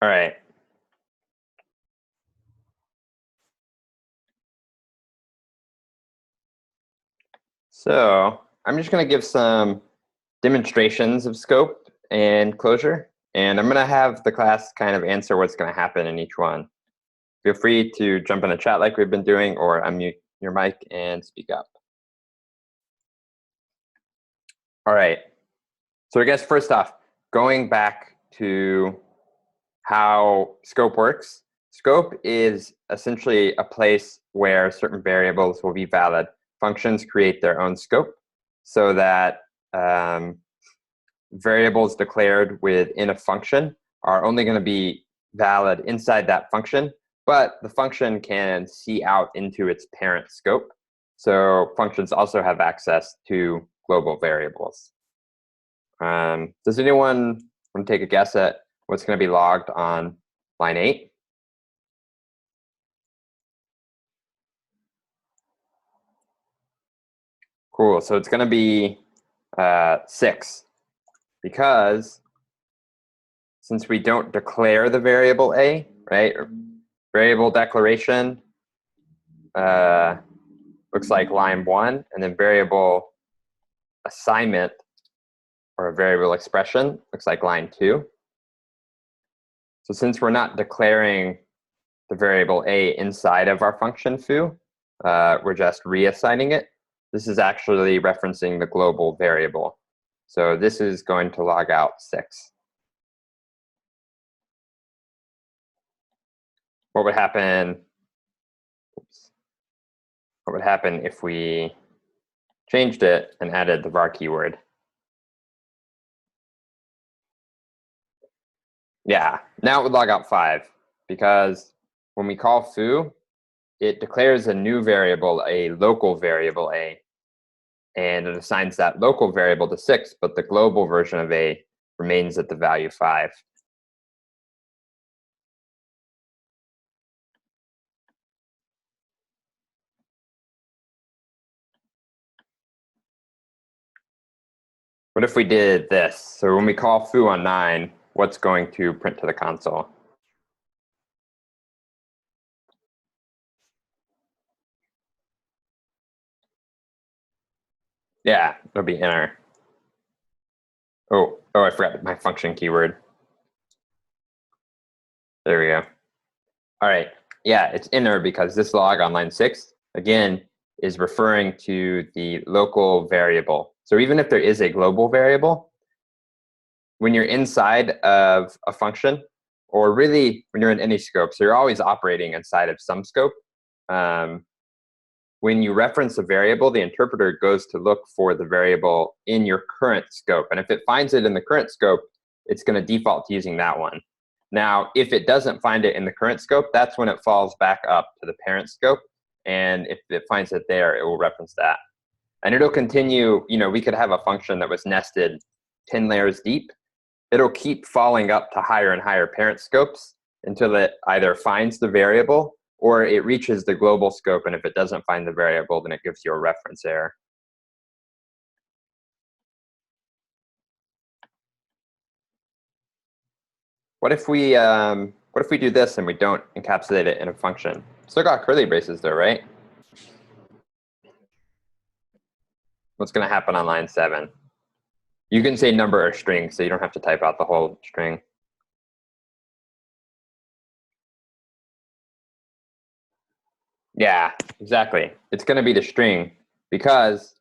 All right. So I'm just going to give some demonstrations of scope and closure, and I'm going to have the class kind of answer what's going to happen in each one. Feel free to jump in the chat like we've been doing, or unmute your mic and speak up. All right. So I guess first off, going back to how scope works. Scope is essentially a place where certain variables will be valid. Functions create their own scope so that variables declared within a function are only going to be valid inside that function, but the function can see out into its parent scope. So functions also have access to global variables. Does anyone want to take a guess at what's going to be logged on line 8? Cool. So it's going to be 6, because since we don't declare the variable a, right? Variable declaration looks like line 1, and then variable assignment or a variable expression looks like line 2. So since we're not declaring the variable a inside of our function foo, we're just reassigning it. This is actually referencing the global variable. So this is going to log out 6. What would happen? What would happen if we changed it and added the var keyword? Yeah, now it would log out 5, because when we call foo, it declares a new variable, a local variable a, and it assigns that local variable to 6, but the global version of a remains at the value 5. What if we did this? So when we call foo on 9, what's going to print to the console? Yeah, it'll be inner. Oh, I forgot my function keyword. There we go. All right. Yeah, it's inner because this log on line 6, again, is referring to the local variable. So even if there is a global variable, when you're inside of a function, or really when you're in any scope, so you're always operating inside of some scope, when you reference a variable, the interpreter goes to look for the variable in your current scope. And if it finds it in the current scope, it's going to default to using that one. Now, if it doesn't find it in the current scope, that's when it falls back up to the parent scope. And if it finds it there, it will reference that. And it'll continue, we could have a function that was nested 10 layers deep. It'll keep falling up to higher and higher parent scopes until it either finds the variable or it reaches the global scope, and if it doesn't find the variable, then it gives you a reference error. What if we do this and we don't encapsulate it in a function? Still got curly braces though, right? What's going to happen on line 7? You can say number or string, so you don't have to type out the whole string. Yeah, exactly. It's going to be the string, because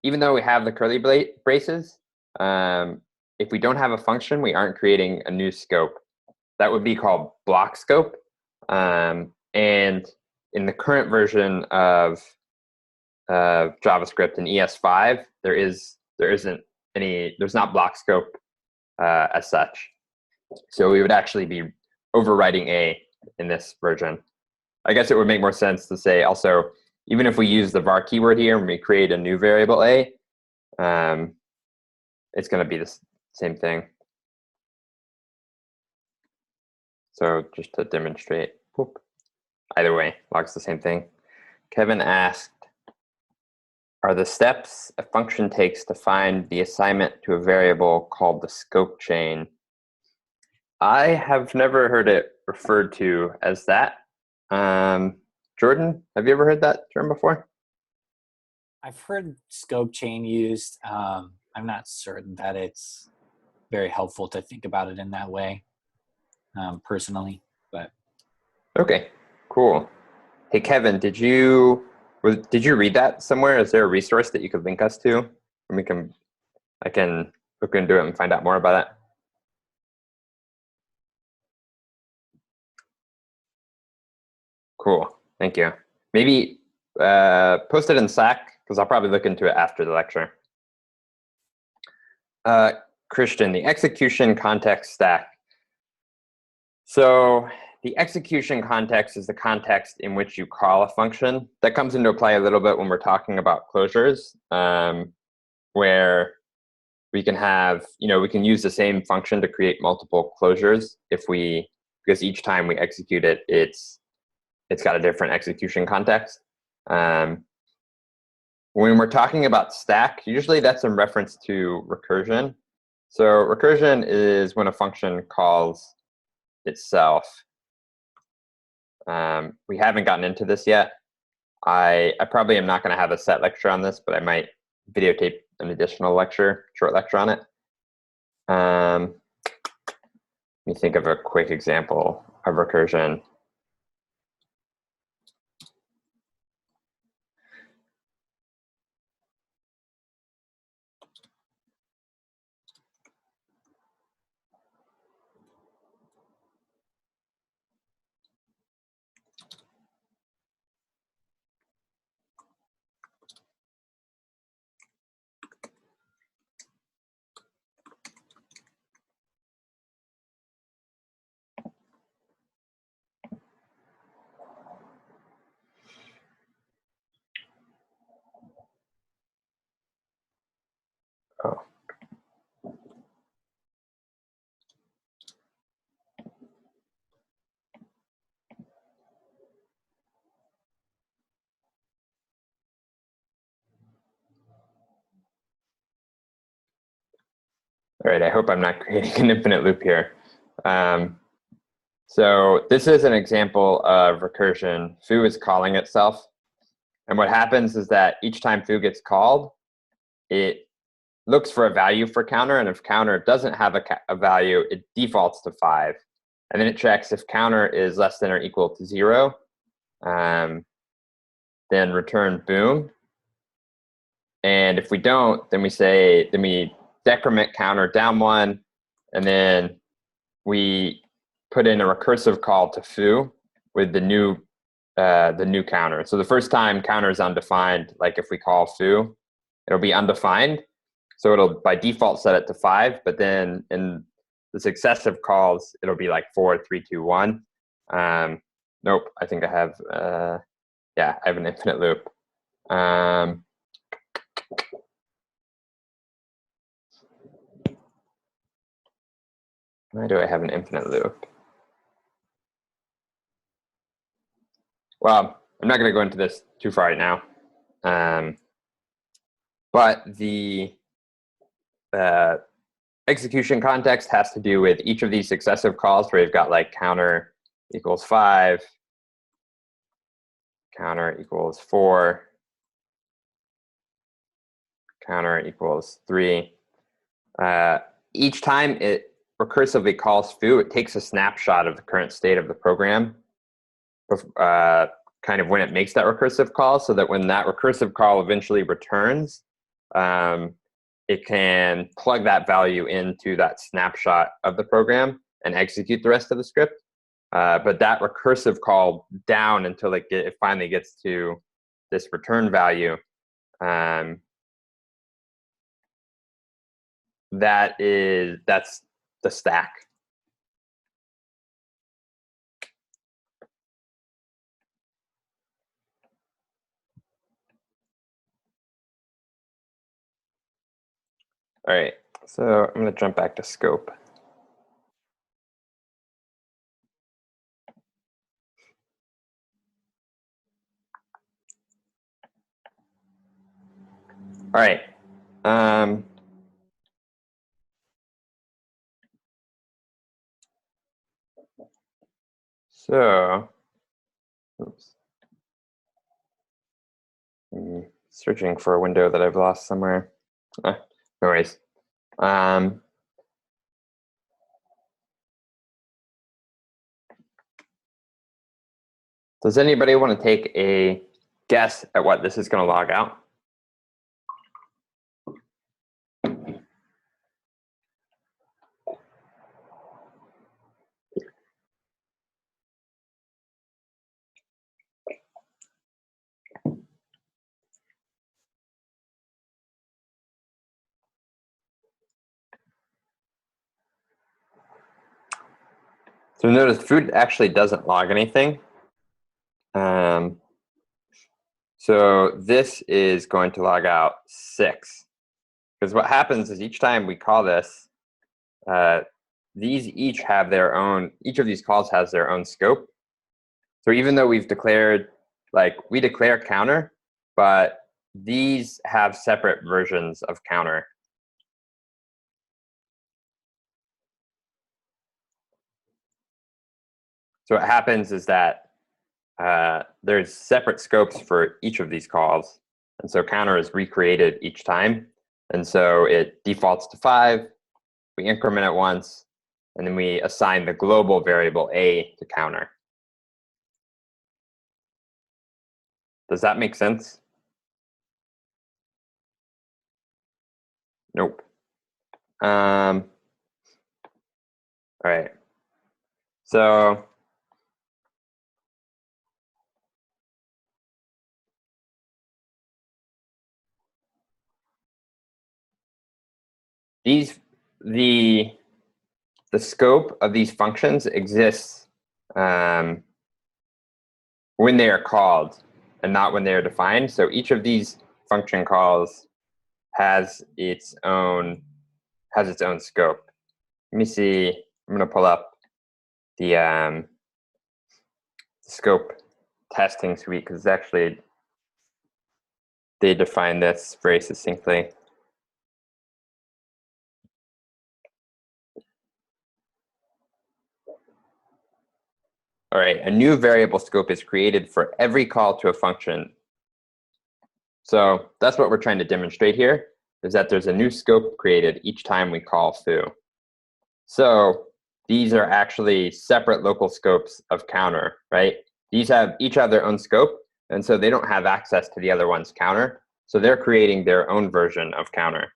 even though we have the curly braces, if we don't have a function, we aren't creating a new scope. That would be called block scope. And in the current version of JavaScript in ES5, there's not block scope as such. So we would actually be overwriting a in this version. I guess it would make more sense to say also, even if we use the var keyword here and we create a new variable a, it's going to be the same thing. So just to demonstrate, whoop, either way, logs the same thing. Kevin asked, are the steps a function takes to find the assignment to a variable called the scope chain? I have never heard it referred to as that. Jordan, have you ever heard that term before? I've heard scope chain used. I'm not certain that it's very helpful to think about it in that way, personally. But Okay, cool. Hey, Kevin, did you read that somewhere? Is there a resource that you could link us to? And I can look into it and find out more about it. Cool, thank you. Maybe post it in Slack, because I'll probably look into it after the lecture. Christian, the execution context stack. So the execution context is the context in which you call a function. That comes into play a little bit when we're talking about closures, where we can have, we can use the same function to create multiple closures because each time we execute it, it's got a different execution context. When we're talking about stack, usually that's in reference to recursion. So recursion is when a function calls itself. We haven't gotten into this yet. I probably am not going to have a set lecture on this, but I might videotape an additional short lecture on it. Let me think of a quick example of recursion. Oh. All right, I hope I'm not creating an infinite loop here. So this is an example of recursion. Foo is calling itself. And what happens is that each time foo gets called, it looks for a value for counter. And if counter doesn't have a value, it defaults to 5. And then it checks if counter is less than or equal to 0, then return boom. And if we don't, then we decrement counter down 1, and then we put in a recursive call to foo with the new counter. So the first time counter is undefined, like if we call foo, it'll be undefined. So it'll by default set it to 5, but then in the successive calls, it'll be like 4, 3, 2, 1. Nope, I think I have, I have an infinite loop. Why do I have an infinite loop? Well, I'm not going to go into this too far right now. But the execution context has to do with each of these successive calls where you've got like counter equals 5, counter equals 4, counter equals 3. Each time it recursively calls foo, it takes a snapshot of the current state of the program, kind of when it makes that recursive call, so that when that recursive call eventually returns, it can plug that value into that snapshot of the program and execute the rest of the script. But that recursive call down until it finally gets to this return value, that's the stack. All right, so I'm going to jump back to scope. All right. So, oops. I'm searching for a window that I've lost somewhere. No worries. Does anybody want to take a guess at what this is going to log out? So notice food actually doesn't log anything. So this is going to log out 6. Because what happens is each time we call this, these each have their own, each of these calls has their own scope. So even though we've declared, like we declare counter, but these have separate versions of counter. So what happens is that there's separate scopes for each of these calls. And so counter is recreated each time. And so it defaults to 5. We increment it once, and then we assign the global variable a to counter. Does that make sense? Nope. All right. So the scope of these functions exists when they are called and not when they are defined. So each of these function calls has its own scope. Let me see. I'm going to pull up the scope testing suite because actually they define this very succinctly. All right, a new variable scope is created for every call to a function. So that's what we're trying to demonstrate here, is that there's a new scope created each time we call foo. So these are actually separate local scopes of counter, right? These each have their own scope, and so they don't have access to the other one's counter. So they're creating their own version of counter.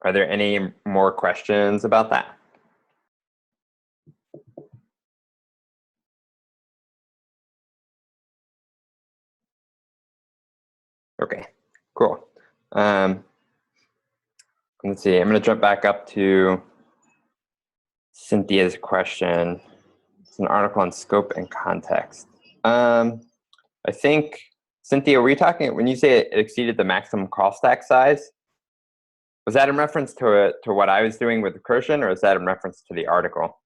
Are there any more questions about that? Okay, cool. Let's see, I'm going to jump back up to Cynthia's question. It's an article on scope and context. I think, Cynthia, were you talking, when you say it exceeded the maximum call stack size, was that in reference to what I was doing with Recursion, or is that in reference to the article?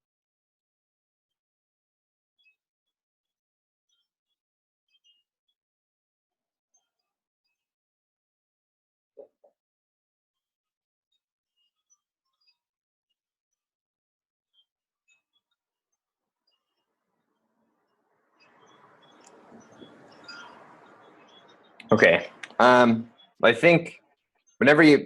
Okay. I think whenever you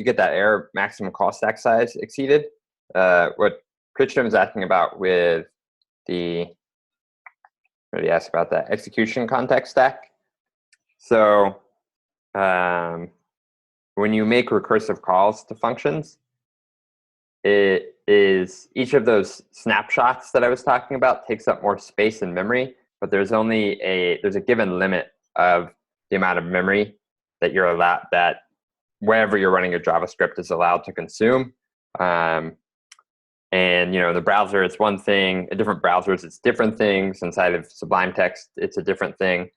get that error, maximum call stack size exceeded, what Christian was asking about with the, what did he ask about that? Execution context stack. So when you make recursive calls to functions, it is each of those snapshots that I was talking about takes up more space in memory, but there's a given limit of the amount of memory that you're allowed, that wherever you're running your JavaScript is allowed to consume. And the browser, it's one thing. In different browsers, it's different things. Inside of Sublime Text, it's a different thing.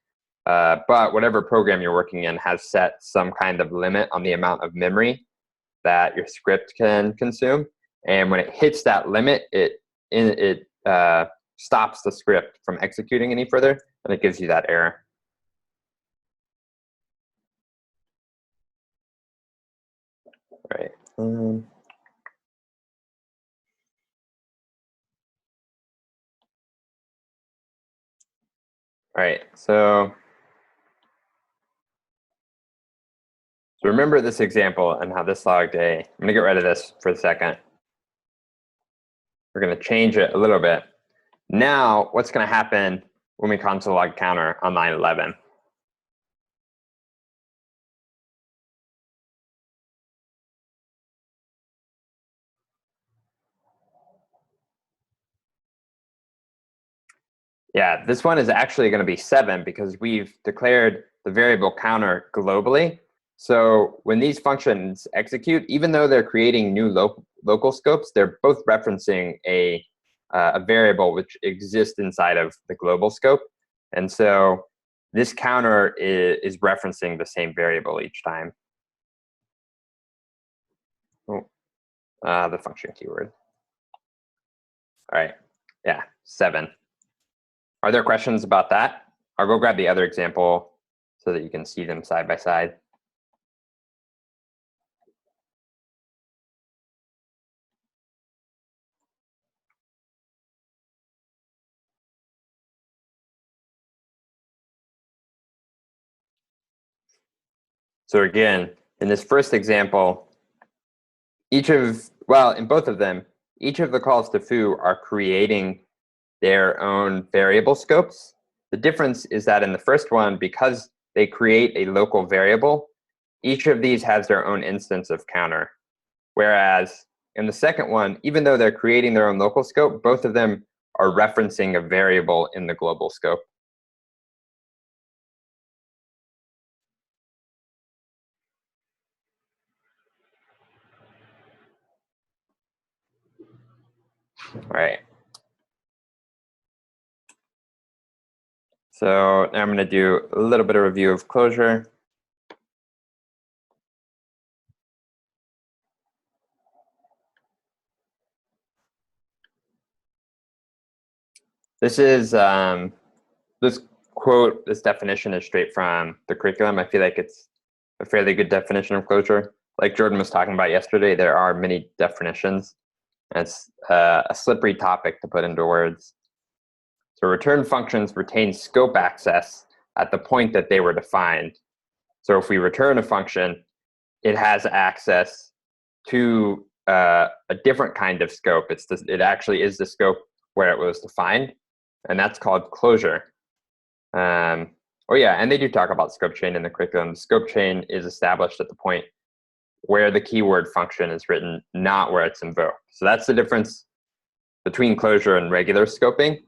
But whatever program you're working in has set some kind of limit on the amount of memory that your script can consume. And when it hits that limit, it stops the script from executing any further, and it gives you that error. All right, so remember this example and how this logged a. I'm going to get rid of this for a second. We're going to change it a little bit. Now, what's going to happen when we console log counter on line 11? Yeah, this one is actually going to be 7 because we've declared the variable counter globally. So when these functions execute, even though they're creating new local scopes, they're both referencing a variable which exists inside of the global scope. And so this counter is referencing the same variable each time. The function keyword. All right, yeah, 7. Are there questions about that? I'll go grab the other example so that you can see them side by side. So again, in this first example, in both of them, each of the calls to foo are creating their own variable scopes. The difference is that in the first one, because they create a local variable, each of these has their own instance of counter. Whereas in the second one, even though they're creating their own local scope, both of them are referencing a variable in the global scope. All right. So now I'm going to do a little bit of review of closure. This is this quote, this definition is straight from the curriculum. I feel like it's a fairly good definition of closure. Like Jordan was talking about yesterday, there are many definitions. And it's a slippery topic to put into words. So return functions retain scope access at the point that they were defined. So if we return a function, it has access to a different kind of scope. It actually is the scope where it was defined, and that's called closure. Oh yeah, and they do talk about scope chain in the curriculum. The scope chain is established at the point where the keyword function is written, not where it's invoked. So that's the difference between closure and regular scoping,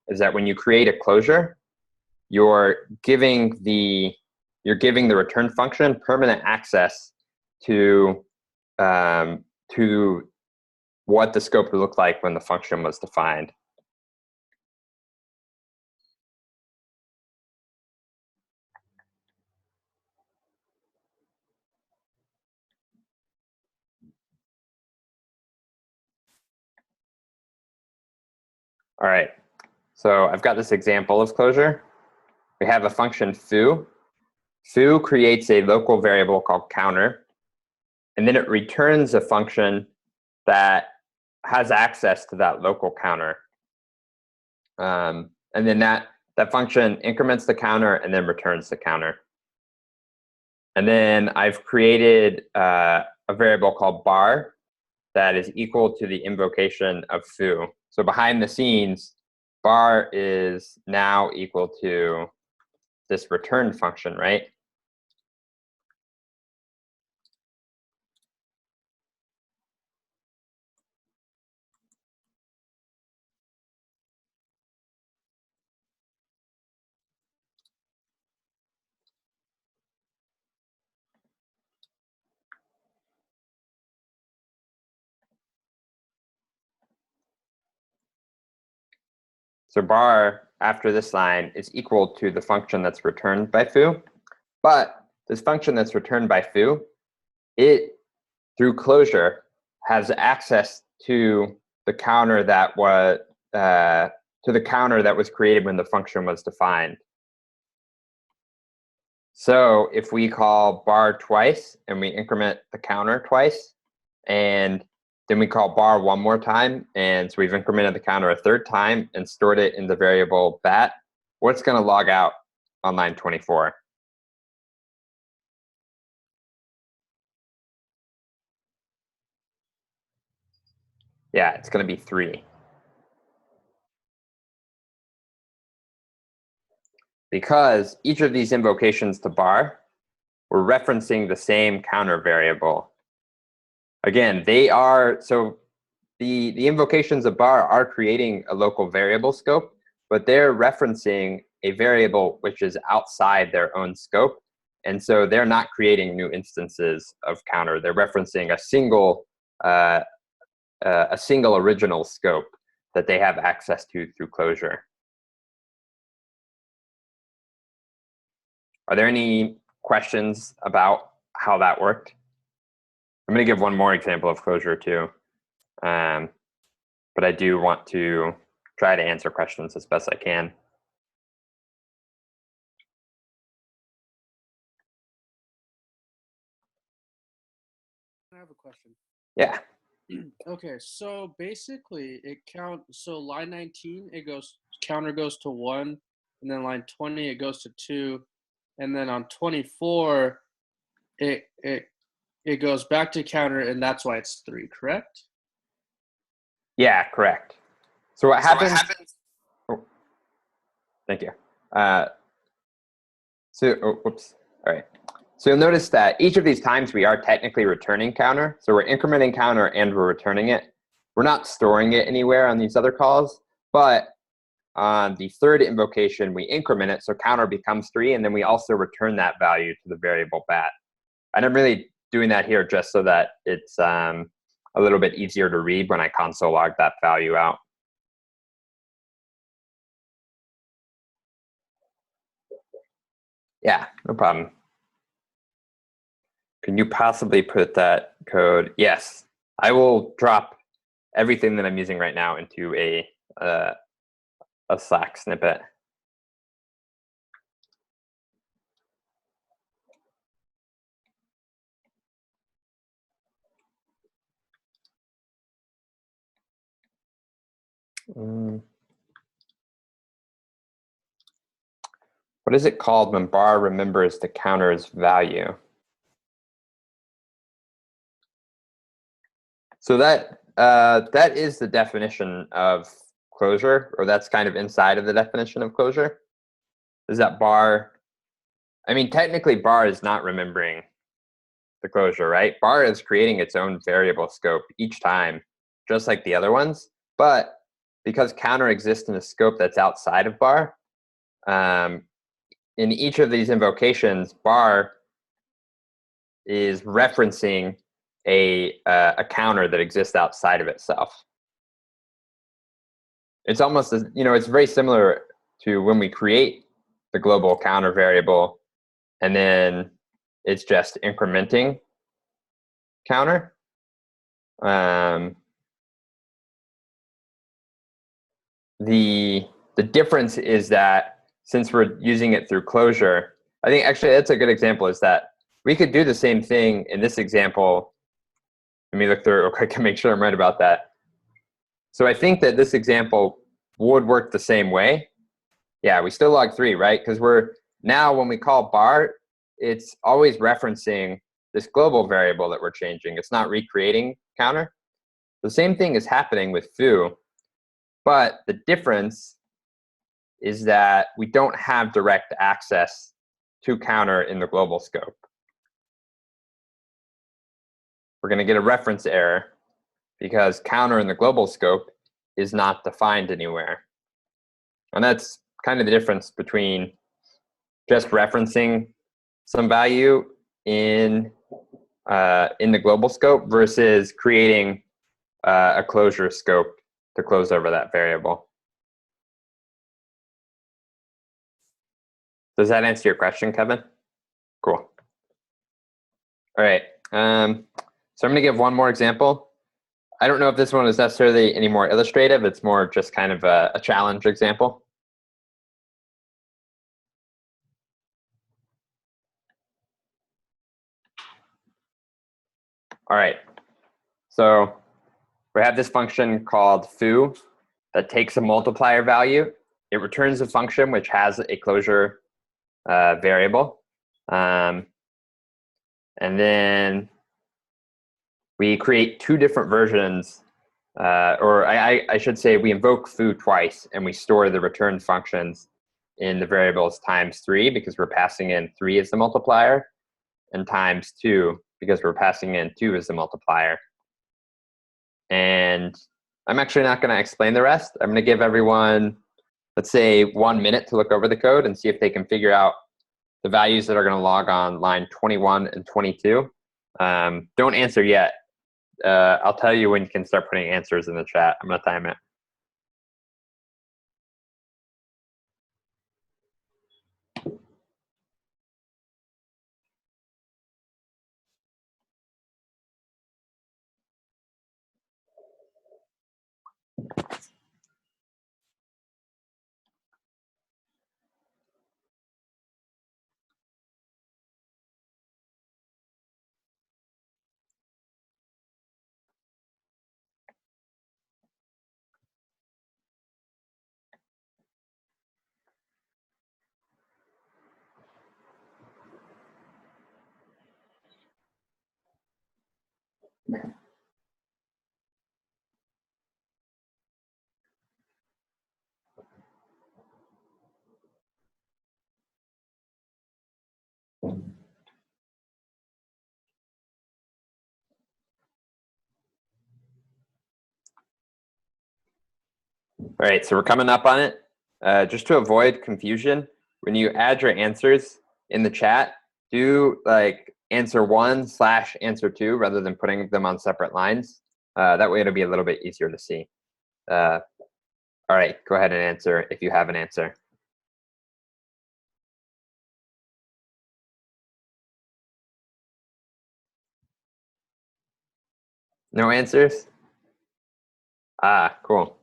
is that when you create a closure, you're giving the return function permanent access to what the scope would look like when the function was defined. All right, so I've got this example of closure. We have a function foo. Foo creates a local variable called counter, and then it returns a function that has access to that local counter. And then that function increments the counter and then returns the counter. And then I've created a variable called bar that is equal to the invocation of foo. So behind the scenes, bar is now equal to this return function, right? So bar after this line is equal to the function that's returned by foo. But this function that's returned by foo, it, through closure, has access to the counter that was created when the function was defined. So if we call bar twice and we increment the counter twice, and then we call bar one more time, and so we've incremented the counter a third time and stored it in the variable bat, what's going to log out on line 24? Yeah, it's going to be 3. Because each of these invocations to bar, we're referencing the same counter variable. Again, they are, so the invocations of bar are creating a local variable scope, but they're referencing a variable which is outside their own scope. And so they're not creating new instances of counter. They're referencing a single original scope that they have access to through closure. Are there any questions about how that worked? I'm going to give one more example of closure too. But I do want to try to answer questions as best I can. I have a question. Yeah. Okay, so basically so line 19, counter goes to 1, and then line 20 it goes to 2, and then on 24 it goes back to counter, and that's why it's 3, correct? Yeah, correct. So what happens? Oh, thank you. Whoops. All right. So you'll notice that each of these times we are technically returning counter. So we're incrementing counter and we're returning it. We're not storing it anywhere on these other calls, but on the third invocation, we increment it, so counter becomes 3, and then we also return that value to the variable bat. And I'm really doing that here just so that it's a little bit easier to read when I console log that value out. Yeah, no problem. Can you possibly put that code? Yes, I will drop everything that I'm using right now into a Slack snippet. What is it called when bar remembers the counter's value? So that is the definition of closure, or that's kind of inside of the definition of closure. Is that bar? I mean, technically, bar is not remembering the closure, right? Bar is creating its own variable scope each time, just like the other ones. But because counter exists in a scope that's outside of bar, in each of these invocations, bar is referencing a counter that exists outside of itself. It's almost, it's very similar to when we create the global counter variable, and then it's just incrementing counter. The difference is that since we're using it through closure, I think actually that's a good example, is that we could do the same thing in this example. Let me look through it real quick and make sure I'm right about that. So I think that this example would work the same way. Yeah, we still log 3, right? Because now when we call bar, it's always referencing this global variable that we're changing. It's not recreating counter. The same thing is happening with foo, but the difference is that we don't have direct access to counter in the global scope. We're going to get a reference error because counter in the global scope is not defined anywhere. And that's kind of the difference between just referencing some value in the global scope versus creating a closure scope to close over that variable. Does that answer your question, Kevin? Cool. All right. So I'm going to give one more example. I don't know if this one is necessarily any more illustrative. It's more just kind of a challenge example. All right. So we have this function called foo that takes a multiplier value. It returns a function which has a closure variable. And then we create two different versions, or I should say we invoke foo twice, and we store the return functions in the variables ×3 because we're passing in 3 as the multiplier, and ×2 because we're passing in 2 as the multiplier. And I'm actually not going to explain the rest. I'm going to give everyone, let's say, 1 minute to look over the code and see if they can figure out the values that are going to log on line 21 and 22. Don't answer yet. I'll tell you when you can start putting answers in the chat. I'm going to time it. All right, so we're coming up on it. Just to avoid confusion, when you add your answers in the chat, do like answer 1 / answer 2 rather than putting them on separate lines. That way it'll be a little bit easier to see. All right, go ahead and answer if you have an answer. No answers? Ah, cool.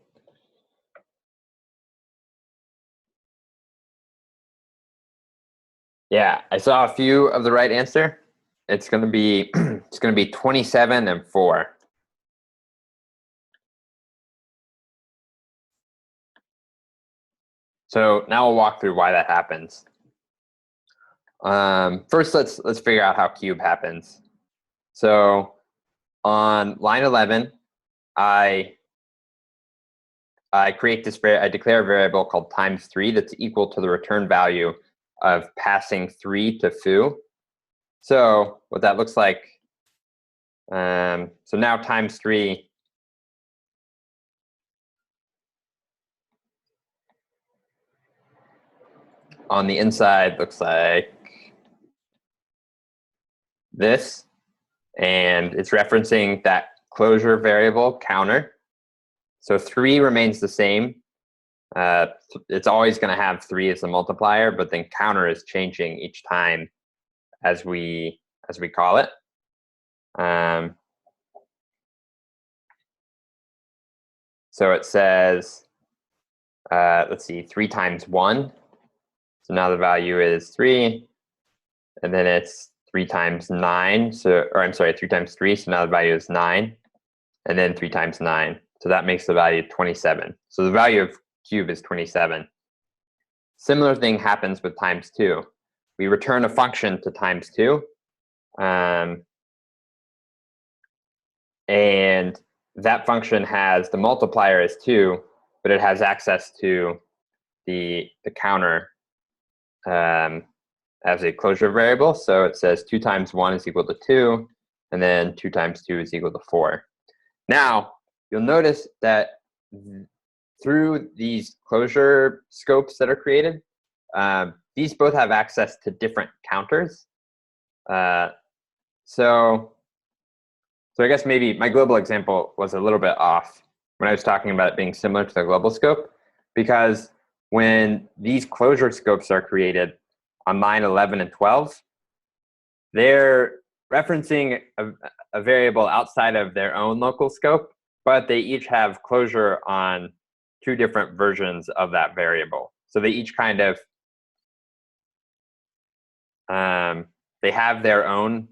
Yeah, I saw a few of the right answer. It's going to be it's going to be 27 and 4. So now we'll walk through why that happens. First, let's figure out how cube happens. So on line 11, I create this I declare a variable called ×3 that's equal to the return value of passing 3 to foo. So what that looks like, so now ×3 on the inside looks like this, and it's referencing that closure variable counter. So 3 remains the same. It's always going to have 3 as the multiplier, but then counter is changing each time as we call it. So it says, let's see, 3 × 1. So now the value is 3, and then it's 3 × 9. So, or I'm sorry, 3 × 3. So now the value is 9, and then 3 × 9. So that makes the value 27. So the value of cube is 27. Similar thing happens with ×2. We return a function to ×2, and that function has the multiplier is 2, but it has access to the counter as a closure variable. So it says 2 × 1 is equal to 2, and then 2 × 2 is equal to 4. Now, you'll notice that through these closure scopes that are created, these both have access to different counters. So I guess maybe my global example was a little bit off when I was talking about it being similar to the global scope, because when these closure scopes are created on line 11 and 12, they're referencing a variable outside of their own local scope, but they each have closure on 2 different versions of that variable. So they each kind of, they have their own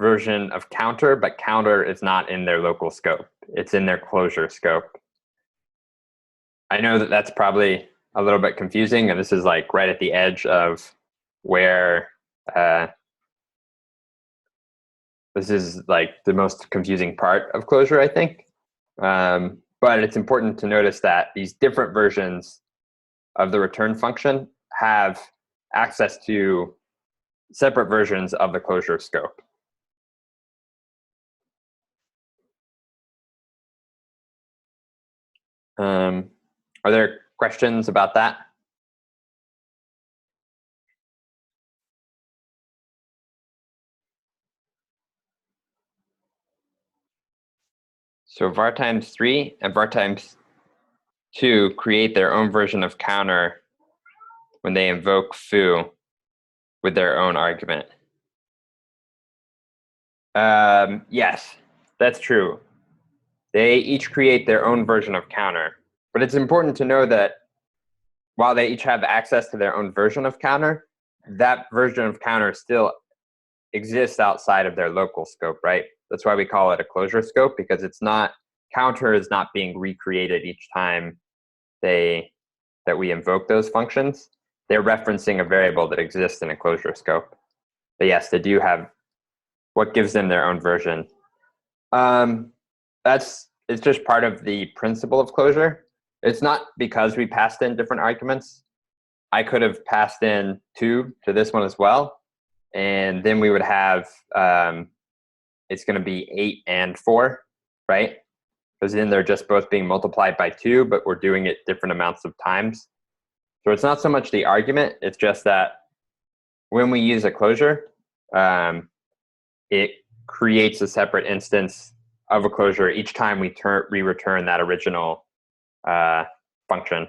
version of counter, but counter is not in their local scope. It's in their closure scope. I know that that's probably a little bit confusing, and this is like right at the edge of where this is like the most confusing part of closure, I think. But it's important to notice that these different versions of the return function have access to separate versions of the closure scope. Are there questions about that? So var times 3 and var times 2 create their own version of counter when they invoke foo with their own argument. Yes, that's true. They each create their own version of counter. But it's important to know that while they each have access to their own version of counter, that version of counter still exists outside of their local scope, right? That's why we call it a closure scope, because it's not, counter is not being recreated each time that we invoke those functions. They're referencing a variable that exists in a closure scope. But yes, they do have what gives them their own version. It's just part of the principle of closure. It's not because we passed in different arguments. I could have passed in 2 to this one as well, and then we would have, it's going to be 8 and 4, right? Because then they're just both being multiplied by 2, but we're doing it different amounts of times. So it's not so much the argument, it's just that when we use a closure, it creates a separate instance of a closure each time we return that original function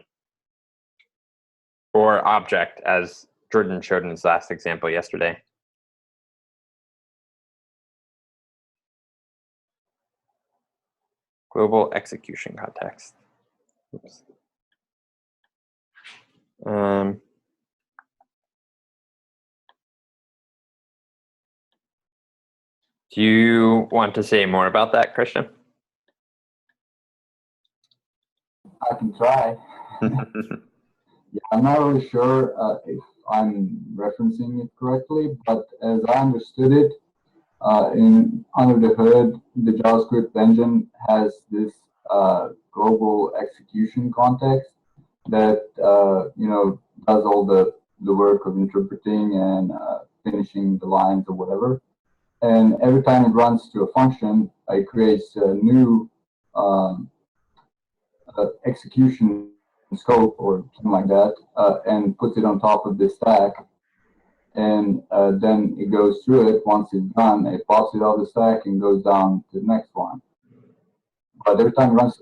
or object, as Jordan showed in his last example yesterday. Global execution context. Oops. Do you want to say more about that, Christian? I can try. Yeah, I'm not really sure if I'm referencing it correctly, but as I understood it, under the hood, the JavaScript engine has this global execution context that does all the work of interpreting and finishing the lines or whatever. And every time it runs to a function, it creates a new execution scope or something like that, and puts it on top of this stack. And then it goes through it. Once it's done, it pops it out of the stack and goes down to the next one. But every time it runs,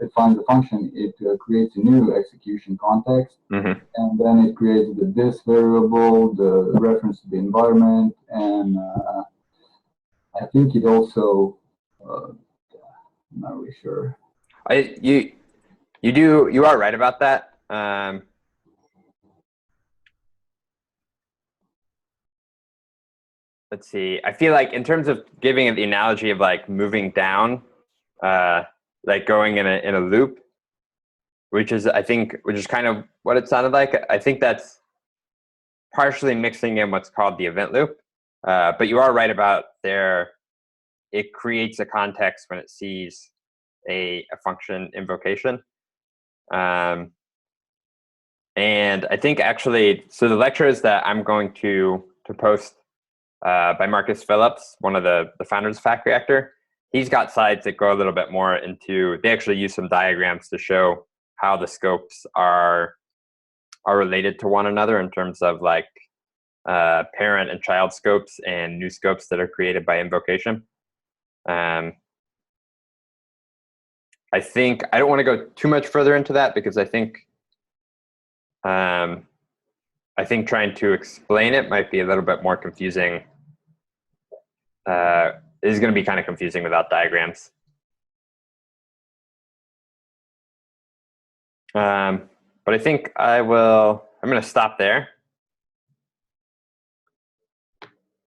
it finds a function, it creates a new execution context, and then it creates the this variable, the reference to the environment, and I think it also, I'm not really sure. You are right about that. Let's see. I feel like in terms of giving it the analogy of like moving down, like going in a loop, which is kind of what it sounded like. I think that's partially mixing in what's called the event loop. But you are right about it creates a context when it sees a function invocation. And I think actually, so the lectures that I'm going to post by Marcus Phillips, one of the founders of Fact Reactor, he's got slides that go a little bit more into, they actually use some diagrams to show how the scopes are related to one another in terms of like parent and child scopes and new scopes that are created by invocation. I think I don't want to go too much further into that because I think trying to explain it might be a little bit more confusing. It is going to be kind of confusing without diagrams. But I think I'm going to stop there.